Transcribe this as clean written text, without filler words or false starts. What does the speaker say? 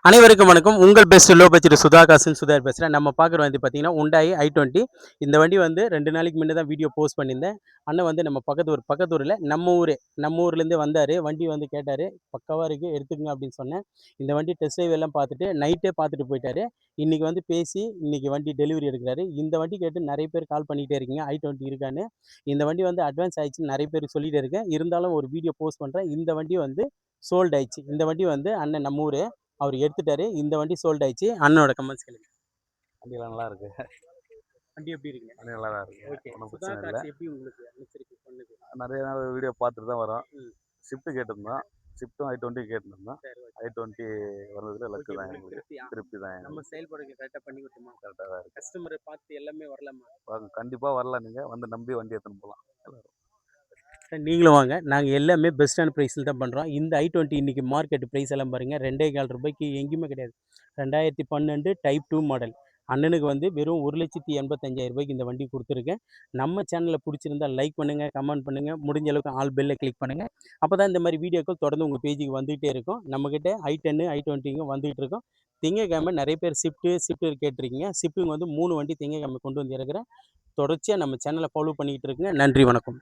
அனைவருக்கும் வணக்கம். உங்கள் பெஸ்ட் லோ பட்ஜெட் சுதாகாசன் சுதார் பேசுகிறேன். நம்ம பார்க்குற வண்டி பார்த்தீங்கன்னா உண்டாயி i20. இந்த வண்டி வந்து 2 நாளைக்கு முன்ன தான் வீடியோ போஸ்ட் பண்ணியிருந்தேன். அண்ணன் வந்து நம்ம பக்கத்து ஊரில் நம்ம ஊர்லேருந்தே வந்தார். வண்டி வந்து கேட்டார், பக்காவாக இருக்குது எடுத்துக்கங்க அப்படின்னு சொன்னேன். இந்த வண்டி டெஸ்ட் ட்ரைவ் எல்லாம் பார்த்துட்டு நைட்டே பார்த்துட்டு போயிட்டார். இன்றைக்கி வந்து பேசி இன்றைக்கி வண்டி டெலிவரி எடுக்கிறாரு. இந்த வண்டி கேட்டு நிறைய பேர் கால் பண்ணிகிட்டே இருக்கீங்க, i20 இருக்கான்னு. இந்த வண்டி வந்து அட்வான்ஸ் ஆயிடுச்சுன்னு நிறைய பேர் சொல்லிகிட்டே இருக்கேன். இருந்தாலும் ஒரு வீடியோ போஸ்ட் பண்ணுறேன். இந்த வண்டி வந்து சோல்ட் ஆயிடுச்சு. இந்த வண்டி வந்து அண்ணன் நம்ம ஊர் அவர் எடுத்துட்டாரு. இந்த வண்டி சோல்ட் ஆயிடுச்சு. அண்ணனோட கமெண்ட்ஸ் கேளுங்க. வண்டியெல்லாம் நல்லா இருக்கு. வண்டி எப்படி இருக்குங்க? வண்டி நல்லா தான் இருக்கு. ஓகே. ஒன்றும் சுதா பிரச்சனை இல்லை. கார்ஸ் எப்படி உங்களுக்கு அமைச்சிருக்கு சொன்னது? நிறைய நாள் வீடியோ பார்த்துட்டு தான் வரோம். ம். ஷிஃப்ட் கேட்டிருந்தோம். ஷிஃப்ட்டும் i20 கேட்டிருந்தோம். சரி, ஓகே. i20 வர்றதுல லக்கு ஓகே, தான் உங்களுக்கு எங்களுக்கு. திருப்தியா? திருப்தி தான் நம்ம எங்களுக்கு. செயல்பாடுகள் கரெக்டாக பண்ணி கொடுத்தோமா? கரெக்டாக தான் இருக்கு. கஸ்டமரை பார்த்து எல்லாமே வரலாமா? கண்டிப்பாக வரலாம், நீங்கள் வந்து நம்பி வண்டி எடுத்துன்னு போகலாம் எல்லாரும். நீங்களும் வாங்க. நாங்கள் எல்லாமே பெஸ்ட்டான ப்ரைஸில் தான் பண்ணுறோம். இந்த i20 இன்றைக்கி மார்க்கெட் ப்ரைஸ் எல்லாம் பாருங்கள், 2,400 எங்கேயுமே கிடையாது. 2012 டைப் 2 மாடல். அண்ணனுக்கு வந்து வெறும் 1,85,000 இந்த வண்டி கொடுத்துருக்கேன். நம்ம சேனலில் பிடிச்சிருந்தா லைக் பண்ணுங்கள், கமெண்ட் பண்ணுங்கள், முடிஞ்ச அளவுக்கு ஆல் பெல்லை கிளிக் பண்ணுங்கள். அப்போ தான் இந்த மாதிரி வீடியோக்கள் தொடர்ந்து உங்கள் பேஜுக்கு வந்துகிட்டே இருக்கும். நம்மக்கிட்ட i10 i20ங்க வந்துகிட்டு இருக்கும். திங்கக்கிழமை நிறைய பேர் ஷிஃப்ட்டு கேட்டிருக்கீங்க. ஷிஃப்ட்டுங்க வந்து 3 வண்டி திங்கக்கிழமை கொண்டு வந்து இறக்குறேன். தொடர்ச்சியாக நம்ம சேனலை ஃபாலோ பண்ணிக்கிட்டு இருக்குங்க. நன்றி, வணக்கம்.